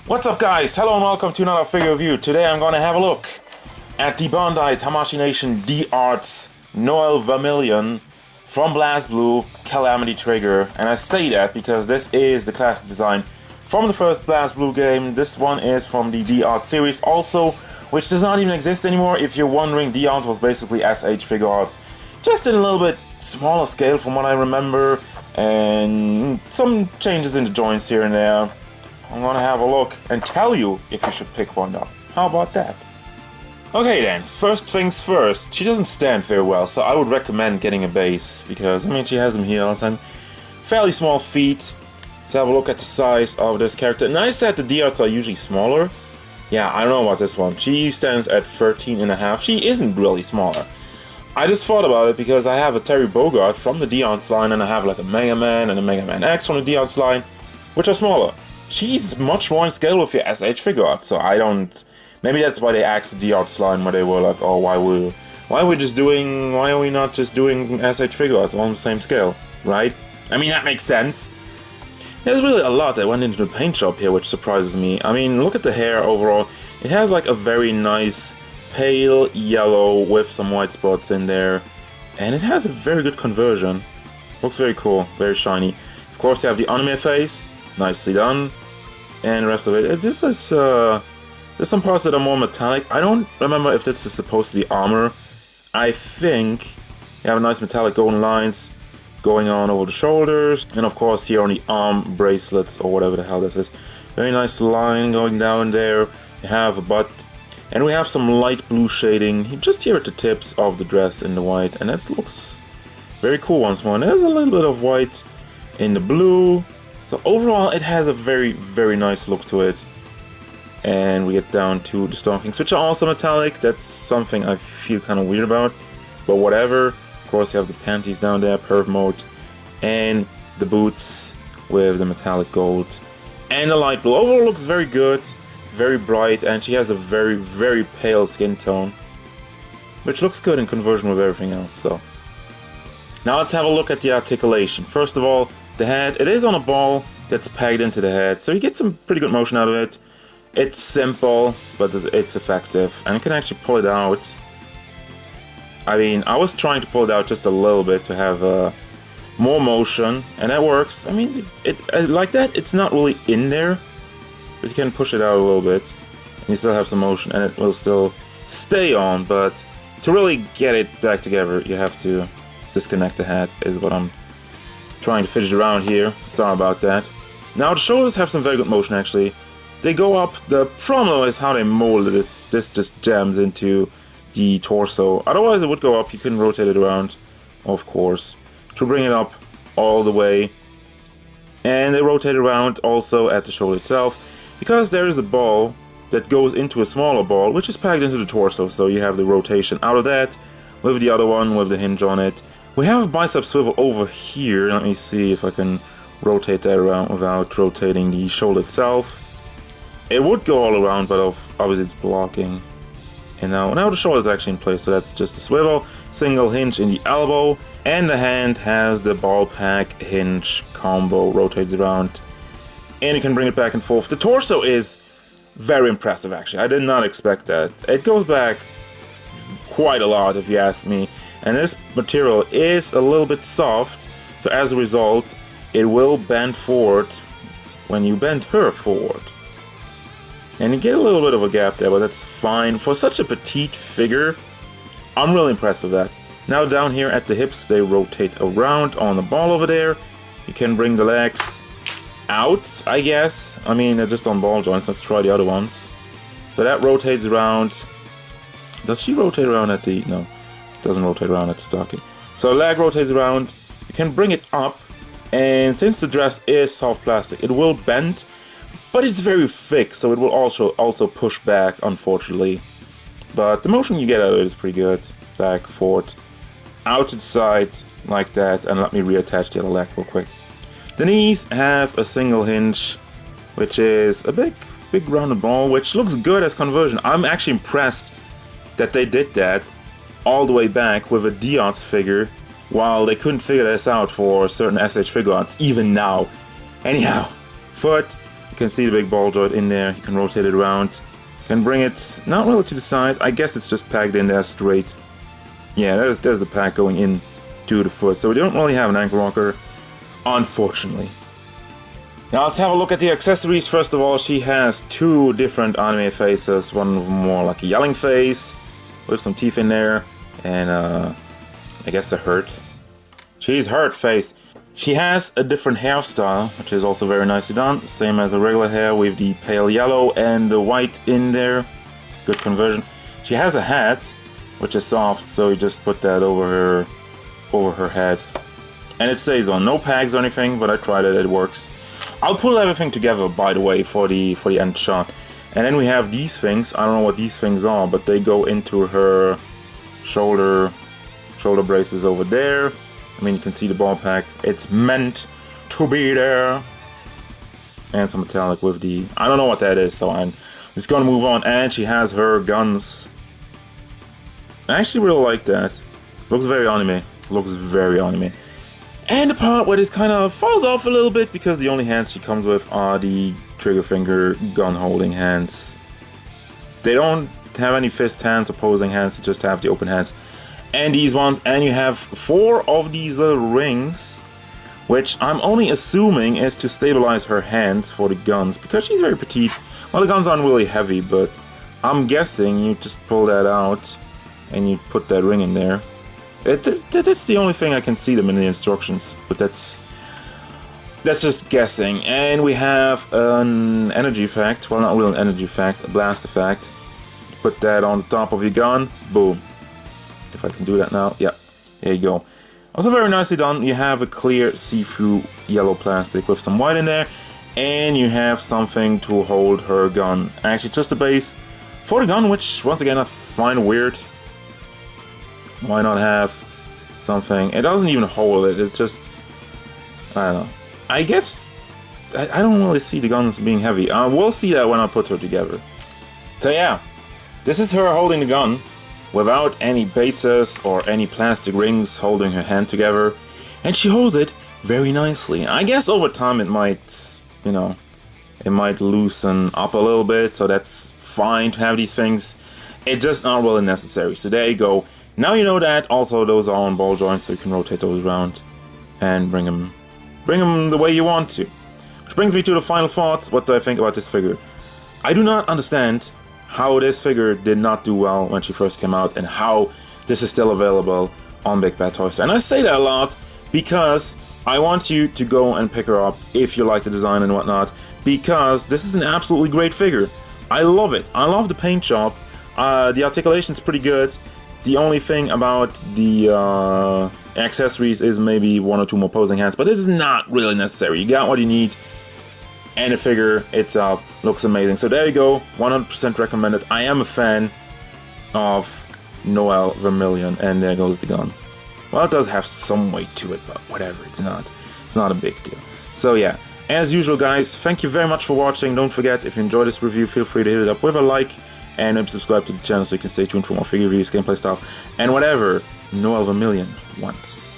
What's up guys, hello and welcome to another figure review. Today I'm going to have a look at the Bandai Tamashii Nation D-Arts Noel Vermillion from Blazblue Calamity Trigger. And I say that because this is the classic design from the first Blazblue game. This one is from the D-Arts series also, which does not even exist anymore. If you're wondering, D-Arts was basically SH Figure Arts, just in a little bit smaller scale from what I remember, and some changes in the joints here and there. I'm gonna have a look and tell you if you should pick one up. How about that? Okay then, first things first, she doesn't stand very well, so I would recommend getting a base, because, I mean, she has some heels and fairly small feet. Let's have a look at the size of this character. And I said the D-Arts are usually smaller. Yeah, I don't know about this one. She stands at 13.5. She isn't really smaller. I just thought about it because I have a Terry Bogard from the D-Arts line, and I have like a Mega Man and a Mega Man X from the D-Arts line, which are smaller. She's much more in scale with your SH Figure Arts, so I don't... Maybe that's why they axed the D-Arts line, where they were like, oh, why are we not just doing SH Figure Arts on the same scale, right? I mean, that makes sense. There's really a lot that went into the paint job here, which surprises me. I mean, look at the hair overall. It has like a very nice pale yellow with some white spots in there, and it has a very good conversion. Looks very cool, very shiny. Of course, you have the anime face, nicely done. And the rest of it, this is, there's some parts that are more metallic. I don't remember if this is supposed to be armor. I think you have a nice metallic golden lines going on over the shoulders. And of course here on the arm bracelets, or whatever the hell this is. Very nice line going down there. You have a butt. And we have some light blue shading just here at the tips of the dress in the white. And that looks very cool once more. And there's a little bit of white in the blue. So overall, it has a very, very nice look to it. And we get down to the stockings, which are also metallic. That's something I feel kind of weird about, but whatever. Of course, you have the panties down there, perv mode, and the boots with the metallic gold. And the light blue. Overall, looks very good, very bright, and she has a very, very pale skin tone, which looks good in conversion with everything else. So now let's have a look at the articulation. First of all, the head, it is on a ball that's pegged into the head, so you get some pretty good motion out of it. It's simple, but it's effective, and you can actually pull it out. I mean, I was trying to pull it out just a little bit to have more motion, and that works. I mean, like that, it's not really in there, but you can push it out a little bit, and you still have some motion, and it will still stay on, but to really get it back together, you have to disconnect the head, is what I'm trying to fidget around here. Sorry about that. Now the shoulders have some very good motion actually. They go up. The problem is how they molded it. This just jams into the torso. Otherwise it would go up. You can rotate it around, of course, to bring it up all the way. And they rotate around also at the shoulder itself, because there is a ball that goes into a smaller ball, which is packed into the torso. So you have the rotation out of that with the other one with the hinge on it. We have a bicep swivel over here. Let me see if I can rotate that around without rotating the shoulder itself. It would go all around, but obviously it's blocking. And now the shoulder is actually in place, so that's just a swivel. Single hinge in the elbow, and the hand has the ball pack hinge combo, rotates around. And you can bring it back and forth. The torso is very impressive actually. I did not expect that. It goes back quite a lot if you ask me. And this material is a little bit soft, so as a result, it will bend forward when you bend her forward. And you get a little bit of a gap there, but that's fine. For such a petite figure, I'm really impressed with that. Now down here at the hips, they rotate around on the ball over there. You can bring the legs out, I guess. I mean, they're just on ball joints. Let's try the other ones. So that rotates around. Does she rotate around at the... No. Doesn't rotate around at the stocking. So the leg rotates around, you can bring it up, and since the dress is soft plastic, it will bend, but it's very thick, so it will also push back, unfortunately. But the motion you get out of it is pretty good. Back, forward, out to the side, like that, and let me reattach the other leg real quick. The knees have a single hinge, which is a big rounded ball, which looks good as conversion. I'm actually impressed that they did that all the way back with a D-Arts figure, while they couldn't figure this out for certain SH Figure Arts, even now. Anyhow, foot, you can see the big ball joint in there. You can rotate it around. You can bring it not really to the side. I guess it's just packed in there straight. Yeah, there's the pack going in to the foot. So we don't really have an ankle rocker, unfortunately. Now let's have a look at the accessories. First of all, she has two different anime faces. One more like a yelling face with some teeth in there, and I guess a hurt. She's hurt face. She has a different hairstyle, which is also very nicely done. Same as a regular hair with the pale yellow and the white in there. Good conversion. She has a hat, which is soft, so you just put that over her head. And it stays on. No pegs or anything, but I tried it, it works. I'll pull everything together, by the way, for the end shot. And then we have these things. I don't know what these things are, but they go into her shoulder braces over there. I mean, you can see the ball pack. It's meant to be there. And some metallic with the... I don't know what that is, so I'm just gonna move on. And she has her guns. I actually really like that. Looks very anime. Looks very anime. And the part where this kind of falls off a little bit because the only hands she comes with are the trigger finger gun holding hands. They don't have any fist hands, opposing hands, they just have the open hands. And these ones, and you have 4 of these little rings, which I'm only assuming is to stabilize her hands for the guns, because she's very petite. Well, the guns aren't really heavy, but I'm guessing you just pull that out and you put that ring in there. That's the only thing I can see them in the instructions, but that's just guessing. And we have an energy effect, well, not really an energy effect, a blast effect. Put that on the top of your gun, boom. If I can do that now, yeah, there you go. Also very nicely done. You have a clear see-through yellow plastic with some white in there, and you have something to hold her gun. Actually, just a base for the gun, which once again I find weird. Why not have something? It doesn't even hold it, it's just... I don't know. I guess... I don't really see the guns being heavy. We'll see that when I put her together. So yeah, this is her holding the gun without any bases or any plastic rings holding her hand together. And she holds it very nicely. I guess over time it might, you know, it might loosen up a little bit, so that's fine to have these things. It's just not really necessary. So there you go. Now you know that. Also, those are on ball joints, so you can rotate those around and bring them the way you want to. Which brings me to the final thoughts. What do I think about this figure? I do not understand how this figure did not do well when she first came out, and how this is still available on Big Bad Toy Store. And I say that a lot because I want you to go and pick her up if you like the design and whatnot, because this is an absolutely great figure. I love it. I love the paint job. The articulation is pretty good. The only thing about the accessories is maybe 1 or 2 more posing hands, but it is not really necessary. You got what you need, and the figure itself looks amazing. So there you go, 100% recommended. I am a fan of Noel Vermillion, and there goes the gun. Well, it does have some weight to it, but whatever, it's not a big deal. So yeah, as usual guys, thank you very much for watching. Don't forget, if you enjoyed this review, feel free to hit it up with a like, and subscribe to the channel so you can stay tuned for more figure reviews, gameplay stuff, and whatever Noel Vermillion wants.